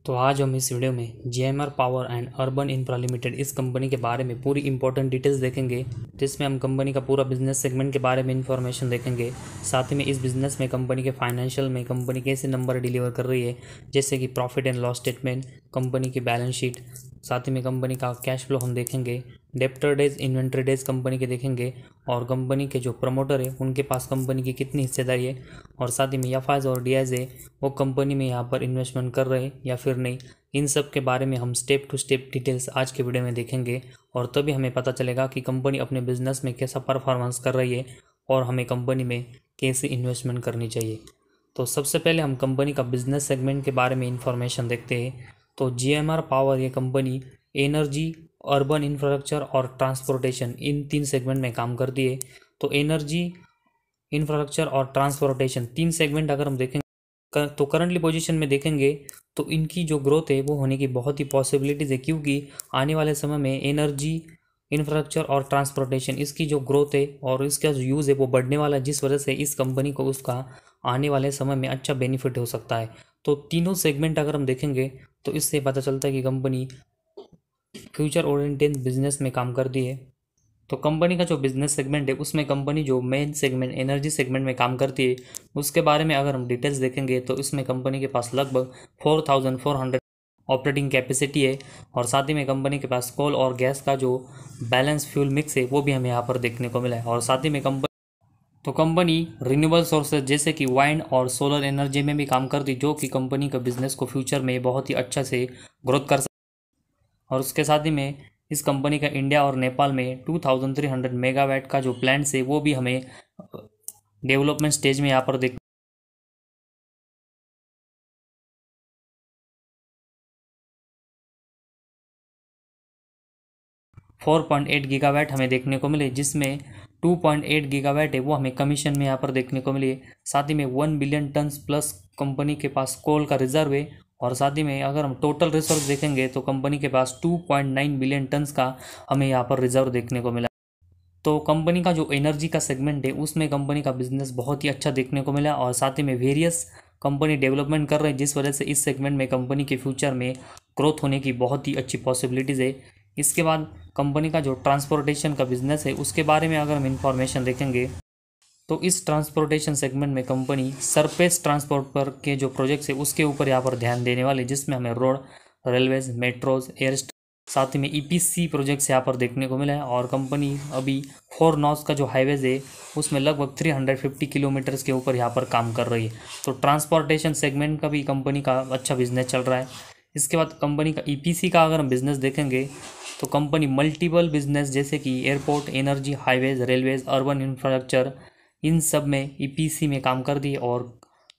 तो आज हम इस वीडियो में GMR power and urban infra limited इस कंपनी के बारे में पूरी इंपॉर्टेंट डिटेल्स देखेंगे, जिसमें हम कंपनी का पूरा बिजनेस सेगमेंट के बारे में इंफॉर्मेशन देखेंगे। साथ ही में इस बिजनेस में कंपनी के फाइनेंशियल में कंपनी कैसे नंबर डिलीवर कर रही है, जैसे कि profit and loss statement, company की बैलेंस शीट, साथ ही में कंपनी का कैश फ्लो हम देखेंगे, debtor days, inventory days company के देखेंगे, और कंपनी के जो प्रमोटर है उनके पास कंपनी की कितनी हिस्सेदारी है, और साथ ही में एफआईज और डीआईज है वो कंपनी में यहाँ पर इन्वेस्टमेंट कर रहे हैं या फिर नहीं। इन सब के बारे में हम स्टेप टू स्टेप डिटेल्स आज के वीडियो में देखेंगे, और तभी हमें पता चलेगा कि कंपनी अपने बिजनेस में कैसा परफॉर्मेंस कर रही है और हमें कंपनी में कैसे इन्वेस्टमेंट करनी चाहिए। तो सबसे पहले हम कंपनी का बिजनेस सेगमेंट के बारे में इंफॉर्मेशन देखते हैं। तो जीएमआर पावर ये कंपनी एनर्जी, अर्बन इंफ्रास्ट्रक्चर और ट्रांसपोर्टेशन इन 3 सेगमेंट में काम करती है। तो एनर्जी, इंफ्रास्ट्रक्चर और ट्रांसपोर्टेशन 3 सेगमेंट अगर हम देखेंगे तो करंटली पोजीशन में देखेंगे तो इनकी जो ग्रोथ है वो होने की बहुत ही पॉसिबिलिटीज़ है, क्योंकि आने वाले समय में एनर्जी, इंफ्रास्ट्रक्चर और ट्रांसपोर्टेशन इसकी जो ग्रोथ है और इसका जो यूज़ है वो बढ़ने वाला है, जिस वजह से इस कंपनी को उसका आने वाले समय में अच्छा बेनिफिट हो सकता है। तो तीनों सेगमेंट अगर हम देखेंगे तो इससे पता चलता है कि कंपनी फ्यूचर ओरिएंटेड बिजनेस में काम करती है। तो कंपनी का जो बिजनेस सेगमेंट है उसमें कंपनी जो मेन सेगमेंट एनर्जी सेगमेंट में काम करती है उसके बारे में अगर हम डिटेल्स देखेंगे तो इसमें कंपनी के पास लगभग 4400 ऑपरेटिंग कैपेसिटी है, और साथ ही में कंपनी के पास कोल और गैस का जो बैलेंस फ्यूल मिक्स है वो भी हमें यहाँ पर देखने को मिला है। और साथ ही में कंपनी रिन्यूएबल सोर्सेज जैसे कि वाइंड और सोलर एनर्जी में भी काम करती, जो कि कंपनी का बिजनेस को फ्यूचर में बहुत ही अच्छा से ग्रोथ कर सकती। और उसके साथ ही में इस कंपनी का इंडिया और नेपाल में 2300 मेगावाट का जो प्लांट्स है वो भी हमें डेवलपमेंट स्टेज में यहाँ पर देख 4.8 गीगावाट हमें देखने को मिले, जिसमें 2.8 गीगावाट है वो हमें कमीशन में यहाँ पर देखने को मिली है। साथ ही में 1 बिलियन टन्स प्लस कंपनी के पास कोल का रिजर्व है, और साथ ही में अगर हम टोटल रिसोर्स देखेंगे तो कंपनी के पास 2.9 बिलियन टन्स का हमें यहाँ पर रिजर्व देखने को मिला। तो कंपनी का जो एनर्जी का सेगमेंट है उसमें कंपनी का बिजनेस बहुत ही अच्छा देखने को मिला, और साथ ही में वेरियस कंपनी डेवलपमेंट कर रहे हैं, जिस वजह से इस सेगमेंट में कंपनी के फ्यूचर में ग्रोथ होने की बहुत ही अच्छी पॉसिबिलिटीज़ है। इसके बाद कंपनी का जो ट्रांसपोर्टेशन का बिजनेस है उसके बारे में अगर हम इंफॉर्मेशन देखेंगे तो इस ट्रांसपोर्टेशन सेगमेंट में कंपनी सरफेस ट्रांसपोर्ट पर के जो प्रोजेक्ट्स है उसके ऊपर यहाँ पर ध्यान देने वाले, जिसमें हमें रोड, रेलवेज, मेट्रोज, एयर, साथ ही में ईपीसी प्रोजेक्ट्स यहाँ पर देखने को मिला है। और कंपनी अभी 4 नॉर्थ का जो हाईवेज है उसमें लगभग 350 किलोमीटर्स के ऊपर यहाँ पर काम कर रही है। तो ट्रांसपोर्टेशन सेगमेंट का भी कंपनी का अच्छा बिजनेस चल रहा है। इसके बाद कंपनी का ईपीसी का अगर हम बिजनेस देखेंगे तो कंपनी मल्टीपल बिजनेस जैसे कि airport, energy, highways, railways, urban infrastructure in सब में ईपीसी में काम कर दी है। और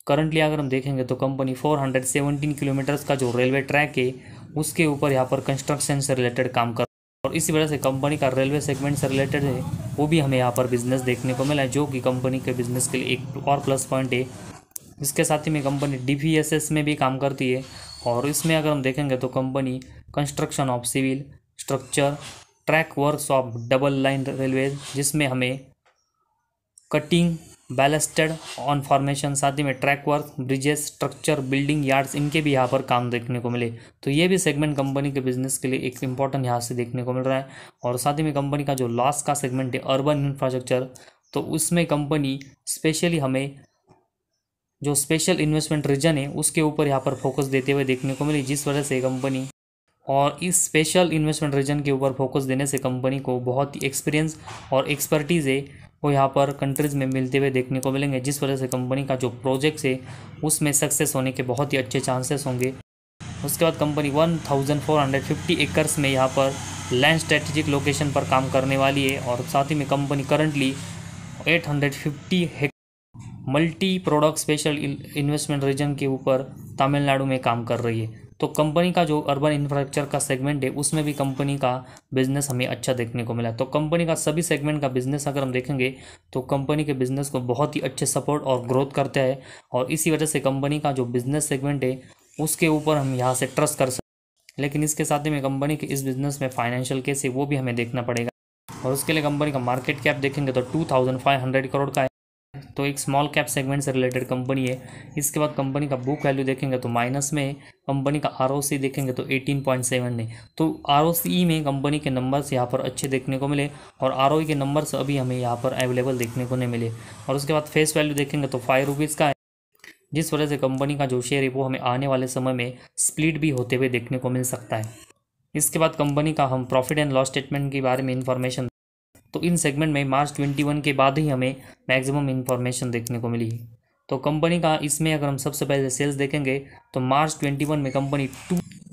करंटली अगर हम देखेंगे तो कंपनी 417 किलोमीटर्स का जो रेलवे ट्रैक है उसके ऊपर यहाँ पर कंस्ट्रक्शन से रिलेटेड काम कर, और इसी वजह से कंपनी का रेलवे सेगमेंट से रिलेटेड है वो भी हमें यहाँ पर बिजनेस देखने को मिला है, जो कि कंपनी के बिजनेस के लिए एक और प्लस पॉइंट है। इसके साथ ही में कंपनी डीवीएसएस में भी काम करती है, और इसमें अगर हम देखेंगे तो company construction of civil structure, track works of double line railway, जिसमें हमें कटिंग, बैलेस्टेड ऑन फॉर्मेशन, साथ ही में track work, bridges, structure, building yards इनके भी यहाँ पर काम देखने को मिले। तो ये भी सेगमेंट कंपनी के बिजनेस के लिए एक इम्पॉर्टेंट यहाँ से देखने को मिल रहा है। और साथ ही में कंपनी का जो लास्ट का सेगमेंट है अर्बन इंफ्रास्ट्रक्चर, तो उसमें कंपनी स्पेशली हमें जो स्पेशल इन्वेस्टमेंट रीजन है उसके ऊपर यहाँ पर फोकस देते हुए देखने को मिली, जिस वजह से कंपनी और इस स्पेशल इन्वेस्टमेंट रीजन के ऊपर फोकस देने से कंपनी को बहुत ही एक्सपीरियंस और एक्सपर्टीज़ है वो यहाँ पर कंट्रीज़ में मिलते हुए देखने को मिलेंगे, जिस वजह से कंपनी का जो प्रोजेक्ट्स है उसमें सक्सेस होने के बहुत ही अच्छे चांसेस होंगे। उसके बाद कंपनी 1450 एकर्स में यहाँ पर लैंड स्ट्रेटेजिक लोकेशन पर काम करने वाली है, और साथ ही में company currently 850 multi product special investment region के ऊपर तमिलनाडु में काम कर रही है। तो कंपनी का जो अर्बन इंफ्रास्ट्रक्चर का सेगमेंट है उसमें भी कंपनी का बिजनेस हमें अच्छा देखने को मिला। तो कंपनी का सभी सेगमेंट का बिजनेस अगर हम देखेंगे तो कंपनी के बिजनेस को बहुत ही अच्छे सपोर्ट और ग्रोथ करता है, और इसी वजह से कंपनी का जो बिजनेस सेगमेंट है उसके ऊपर हम यहाँ से ट्रस्ट कर सकते। लेकिन इसके साथ ही में कंपनी के इस बिजनेस में फाइनेंशियल कैसे वो भी हमें देखना पड़ेगा, और उसके लिए कंपनी का मार्केट कैप देखेंगे तो 2500 करोड़ का है। तो एक स्मॉल कैप सेगमेंट से रिलेटेड कंपनी है। इसके बाद कंपनी का बुक वैल्यू देखेंगे तो माइनस में, कंपनी का आरओसी देखेंगे तो 18.7 है। तो आरओसी में कंपनी के नंबर्स यहाँ पर अच्छे देखने को मिले और आरओई के नंबर्स अभी हमें यहाँ पर अवेलेबल देखने को नहीं मिले। और उसके बाद फेस वैल्यू देखेंगे तो 5 रुपीज़ का है, जिस वजह से कंपनी का जो शेयर है वो हमें आने वाले समय में स्प्लिट भी होते हुए देखने को मिल सकता है। इसके बाद कंपनी का हम प्रॉफिट एंड लॉस स्टेटमेंट के बारे में इंफॉर्मेशन, तो इन सेगमेंट में मार्च 21 के बाद ही हमें मैक्सिमम इन्फॉर्मेशन देखने को मिली। तो कंपनी का इसमें अगर हम सबसे पहले सेल्स देखेंगे तो मार्च 21 में कंपनी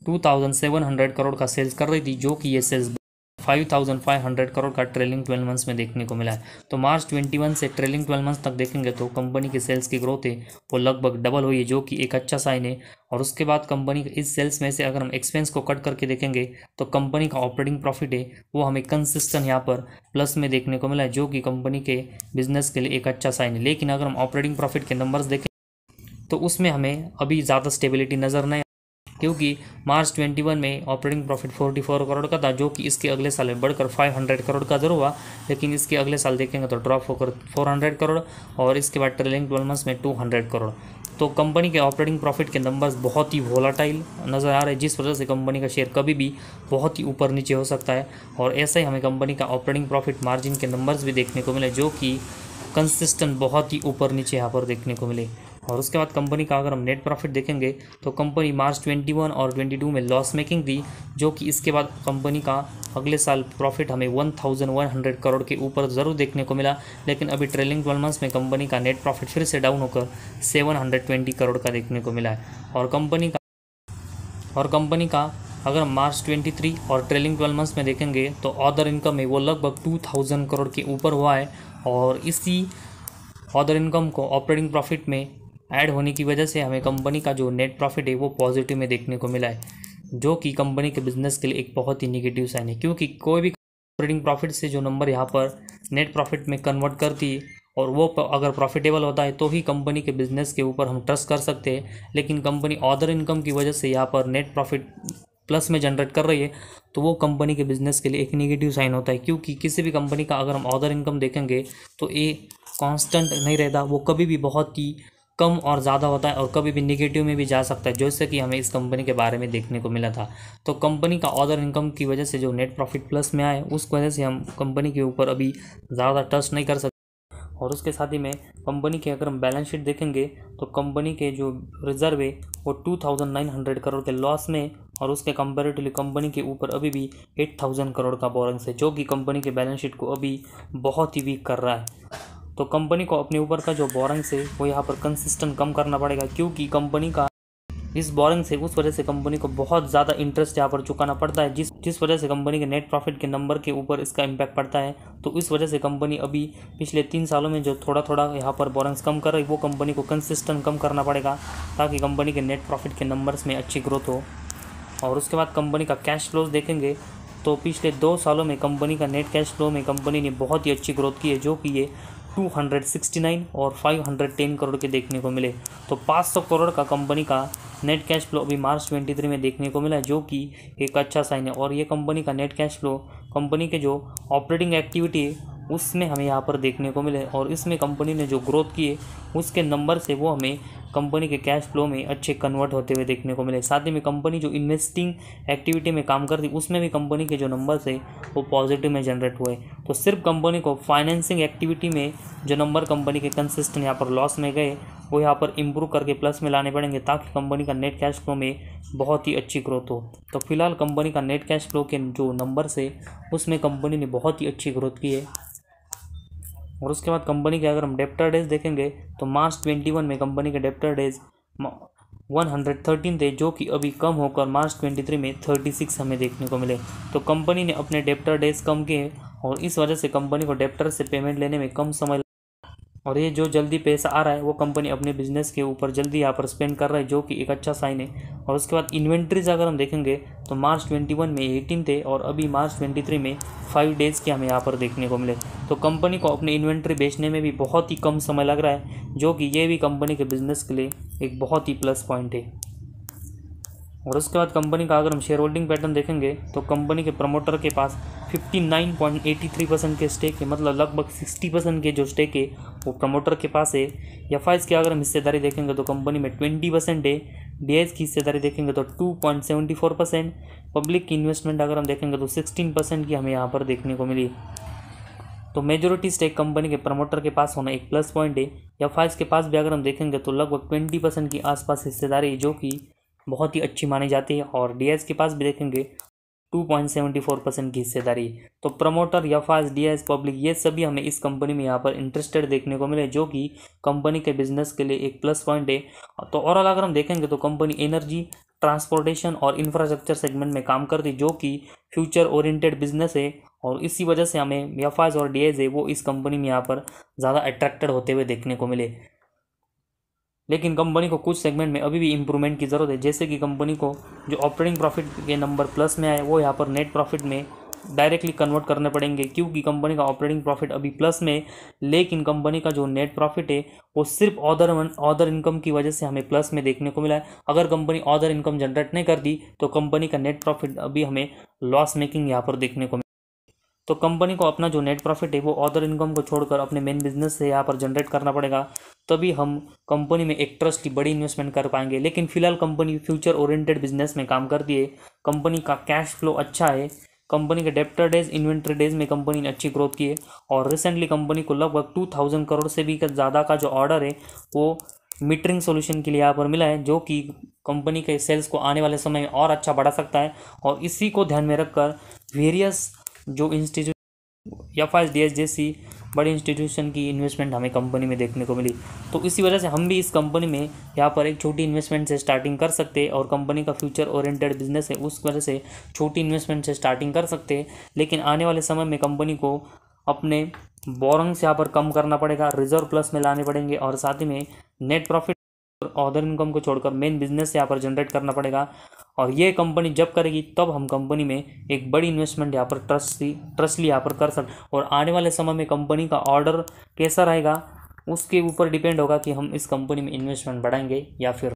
2700 करोड़ का सेल्स कर रही थी, जो कि ये सेल्स 5500 करोड़ का ट्रेलिंग 12 मंथ्स में देखने को मिला है। तो मार्च 21 से ट्रेलिंग 12 मंथ्स तक देखेंगे तो कंपनी की सेल्स की ग्रोथ है वो लगभग डबल हुई है, जो कि एक अच्छा साइन है। और उसके बाद कंपनी के इस सेल्स में से अगर हम एक्सपेंस को कट करके देखेंगे तो कंपनी का ऑपरेटिंग प्रॉफिट है वो हमें कंसिस्टेंट यहाँ पर प्लस में देखने को मिला है, जो कि कंपनी के बिजनेस के लिए एक अच्छा साइन है। लेकिन अगर हम ऑपरेटिंग प्रॉफिट के नंबर्स देखें तो उसमें हमें अभी ज़्यादा स्टेबिलिटी नज़र नहीं, क्योंकि मार्च 21 में ऑपरेटिंग प्रॉफिट 44 करोड़ का था, जो कि इसके अगले साल में बढ़कर 500 करोड़ का जरूर हुआ, लेकिन इसके अगले साल देखेंगे तो ड्रॉप होकर 400 करोड़ और इसके बाद ट्रेलिंग 12 मंथ्स में 200 करोड़। तो कंपनी के ऑपरेटिंग प्रॉफिट के नंबर्स बहुत ही वोलाटाइल नज़र आ रहे हैं, जिस वजह से कंपनी का शेयर कभी भी बहुत ही ऊपर नीचे हो सकता है। और ऐसा ही हमें कंपनी का ऑपरेटिंग प्रॉफिट मार्जिन के नंबर्स भी देखने को मिले, जो कि कंसिस्टेंट बहुत ही ऊपर नीचे यहाँ पर देखने को मिले। और उसके बाद कंपनी का अगर हम नेट प्रॉफिट देखेंगे तो कंपनी मार्च 21 और 22 में लॉस मेकिंग थी, जो कि इसके बाद कंपनी का अगले साल प्रॉफिट हमें 1100 करोड़ के ऊपर ज़रूर देखने को मिला। लेकिन अभी ट्रेलिंग 12 मंथ्स में कंपनी का नेट प्रॉफिट फिर से डाउन होकर 720 करोड़ का देखने को मिला है। और कंपनी का अगर हम मार्च 23 और ट्रेलिंग 12 मंथ्स में देखेंगे तो अदर इनकम है वो लगभग 2000 करोड़ के ऊपर हुआ है। और इसी अदर इनकम को ऑपरेटिंग प्रॉफिट में ऐड होने की वजह से हमें कंपनी का जो नेट प्रॉफिट है वो पॉजिटिव में देखने को मिला है, जो कि कंपनी के बिजनेस के लिए एक बहुत ही निगेटिव साइन है। क्योंकि कोई भी ऑपरेटिंग प्रॉफिट से जो नंबर यहाँ पर नेट प्रॉफिट में कन्वर्ट करती है और वो अगर प्रॉफिटेबल होता है तो ही कंपनी के बिजनेस के ऊपर हम ट्रस्ट कर सकते हैं। लेकिन कंपनी अदर इनकम की वजह से यहाँ पर नेट प्रॉफिट प्लस में जनरेट कर रही है, तो वो कंपनी के बिजनेस के लिए एक नेगेटिव साइन होता है। क्योंकि किसी भी कंपनी का अगर हम अदर इनकम देखेंगे तो ये कांस्टेंट नहीं रहता, वो कभी भी बहुत ही कम और ज़्यादा होता है और कभी भी नेगेटिव में भी जा सकता है, जैसे कि हमें इस कंपनी के बारे में देखने को मिला था। तो कंपनी का अदर इनकम की वजह से जो नेट प्रॉफिट प्लस में आए उस वजह से हम कंपनी के ऊपर अभी ज़्यादा ट्रस्ट नहीं कर सकते। और उसके साथ ही में कंपनी के अगर हम बैलेंस शीट देखेंगे तो कंपनी के जो रिजर्व है वो 2900 करोड़ के लॉस में, और उसके कंपेरेटिवली कंपनी के ऊपर अभी भी 8000 करोड़ का बोरिंग्स है, जो कि कंपनी के बैलेंस शीट को अभी बहुत ही वीक कर रहा है। तो कंपनी को अपने ऊपर का जो बोरिंग्स है वो यहाँ पर कंसिस्टेंट कम करना पड़ेगा, क्योंकि कंपनी का इस बोरिंग से उस वजह से कंपनी को बहुत ज़्यादा इंटरेस्ट यहाँ पर चुकाना पड़ता है, जिस वजह से कंपनी के नेट प्रॉफिट के नंबर के ऊपर इसका इम्पैक्ट पड़ता है। तो इस वजह से कंपनी अभी पिछले 3 सालों में जो थोड़ा थोड़ा यहाँ पर बोरिंग्स कम कर रही है वो कंपनी को कंसिस्टेंट कम करना पड़ेगा, ताकि कंपनी के नेट प्रॉफिट के नंबर्स में अच्छी ग्रोथ हो। और उसके बाद कंपनी का कैश फ्लोज देखेंगे तो पिछले 2 सालों में कंपनी का नेट कैश फ्लो में कंपनी ने बहुत ही अच्छी ग्रोथ की है, जो कि ये 269 और 510 करोड़ के देखने को मिले। तो 500 करोड़ का कंपनी का नेट कैश फ्लो अभी मार्च 23 में देखने को मिला, जो कि एक अच्छा साइन है। और ये कंपनी का नेट कैश फ्लो कंपनी के जो ऑपरेटिंग एक्टिविटी है उसमें हमें यहाँ पर देखने को मिले, और इसमें कंपनी ने जो ग्रोथ की है उसके नंबर से वो हमें कंपनी के कैश फ्लो में अच्छे कन्वर्ट होते हुए देखने को मिले। साथ ही में कंपनी जो इन्वेस्टिंग एक्टिविटी में काम करती उसमें भी कंपनी के जो नंबर्स है वो पॉजिटिव में जनरेट हुए। तो सिर्फ कंपनी को फाइनेंसिंग एक्टिविटी में जो नंबर कंपनी के कंसिस्टेंट यहाँ पर लॉस में गए वो यहाँ पर इम्प्रूव करके प्लस में लाने पड़ेंगे, ताकि कंपनी का नेट कैश फ्लो में बहुत ही अच्छी ग्रोथ हो। तो फिलहाल कंपनी का नेट कैश फ्लो के जो नंबर्स है उसमें कंपनी ने बहुत ही अच्छी ग्रोथ की है। और उसके बाद कंपनी के अगर हम डेप्टर डेज देखेंगे तो मार्च 21 में कंपनी के डेप्टर डेज 113 थे, जो कि अभी कम होकर मार्च 23 में 36 हमें देखने को मिले। तो कंपनी ने अपने डेप्टर डेज कम किए और इस वजह से कंपनी को डेप्टर से पेमेंट लेने में कम समय, और ये जो जल्दी पैसा आ रहा है वो कंपनी अपने बिजनेस के ऊपर जल्दी यहाँ पर स्पेंड कर रहा है, जो कि एक अच्छा साइन है। और उसके बाद इन्वेंट्रीज अगर हम देखेंगे तो मार्च 21 में 18 थे और अभी मार्च 23 में 5 डेज़ के हमें यहाँ पर देखने को मिले। तो कंपनी को अपनी इन्वेंट्री बेचने में भी बहुत ही कम समय लग रहा है, जो कि ये भी कंपनी के बिजनेस के लिए एक बहुत ही प्लस पॉइंट है। और उसके बाद कंपनी का अगर हम शेयर होल्डिंग पैटर्न देखेंगे तो कंपनी के प्रमोटर के पास 59.83% के स्टेक है, मतलब लगभग 60% के जो स्टेक है वो प्रमोटर के पास है। एफ की अगर हम हिस्सेदारी देखेंगे तो कंपनी में 20% है। डी की हिस्सेदारी देखेंगे तो 2.74%। पब्लिक की इन्वेस्टमेंट अगर हम देखेंगे तो 16% की हमें यहाँ पर देखने को मिली। तो मेजोरिटी स्टेक कंपनी के प्रमोटर के पास होना एक प्लस पॉइंट है। एफ के पास भी अगर हम देखेंगे तो लगभग 20% की आसपास हिस्सेदारी जो कि बहुत ही अच्छी मानी जाती है। और डी के पास भी देखेंगे 2.74% की हिस्सेदारी। तो प्रमोटर, एफ, डी, पब्लिक, ये सभी हमें इस कंपनी में यहाँ पर इंटरेस्टेड देखने को मिले, जो कि कंपनी के बिजनेस के लिए एक प्लस पॉइंट है। तो ओवरऑल अगर हम देखेंगे तो कंपनी एनर्जी, ट्रांसपोर्टेशन और इंफ्रास्ट्रक्चर सेगमेंट में काम करती, जो कि फ्यूचर ओरिएंटेड बिजनेस है। और इसी वजह से हमें एफ और डी है वो इस कंपनी में यहाँ पर ज़्यादा अट्रैक्टेड होते हुए देखने को मिले। लेकिन कंपनी को कुछ सेगमेंट में अभी भी इम्प्रूवमेंट की ज़रूरत है, जैसे कि कंपनी को जो ऑपरेटिंग प्रॉफिट के नंबर प्लस में आए वो यहाँ पर नेट प्रॉफिट में डायरेक्टली कन्वर्ट करने पड़ेंगे, क्योंकि कंपनी का ऑपरेटिंग प्रॉफिट अभी प्लस में, लेकिन कंपनी का जो नेट प्रॉफिट है वो सिर्फ ऑदर इनकम की वजह से हमें प्लस में देखने को मिला है। अगर कंपनी ऑदर इनकम जनरेट नहीं करती तो कंपनी का नेट प्रॉफिट अभी हमें लॉस मेकिंग यहाँ पर देखने को मिला। तो कंपनी को अपना जो नेट प्रॉफिट है वो अदर इनकम को छोड़कर अपने मेन बिजनेस से यहाँ पर जनरेट करना पड़ेगा, तभी हम कंपनी में एक ट्रस्ट की बड़ी इन्वेस्टमेंट कर पाएंगे। लेकिन फिलहाल कंपनी फ्यूचर ओरिएंटेड बिजनेस में काम करती है। कंपनी का कैश फ्लो अच्छा है। कंपनी के डेप्टर डेज, इन्वेंट्री डेज में कंपनी ने अच्छी ग्रोथ की है। और रिसेंटली कंपनी को लगभग 2000 करोड़ से भी ज़्यादा का जो ऑर्डर है वो मीटरिंग सॉल्यूशन के लिए यहाँ पर मिला है, जो कि कंपनी के सेल्स को आने वाले समय में और अच्छा बढ़ा सकता है। और इसी को ध्यान में रखकर वेरियस जो इंस्टीट्यूट एफ डी जैसी बड़ी इंस्टीट्यूशन की इन्वेस्टमेंट हमें कंपनी में देखने को मिली। तो इसी वजह से हम भी इस कंपनी में यहाँ पर एक छोटी इन्वेस्टमेंट से स्टार्टिंग कर सकते हैं। और कंपनी का फ्यूचर ओरिएंटेड बिजनेस है, उस वजह से छोटी इन्वेस्टमेंट से स्टार्टिंग कर सकते हैं। लेकिन आने वाले समय में कंपनी को अपने बोरोइंग्स यहाँ पर कम करना पड़ेगा, रिजर्व प्लस में लाने पड़ेंगे, और साथ ही में नेट प्रॉफिट अदर इनकम को छोड़कर मेन बिजनेस यहाँ पर जनरेट करना पड़ेगा। और ये कंपनी जब करेगी तब हम कंपनी में एक बड़ी इन्वेस्टमेंट यहाँ पर ट्रस्टली यहाँ पर कर सकते। और आने वाले समय में कंपनी का ऑर्डर कैसा रहेगा उसके ऊपर डिपेंड होगा कि हम इस कंपनी में इन्वेस्टमेंट बढ़ाएंगे या फिर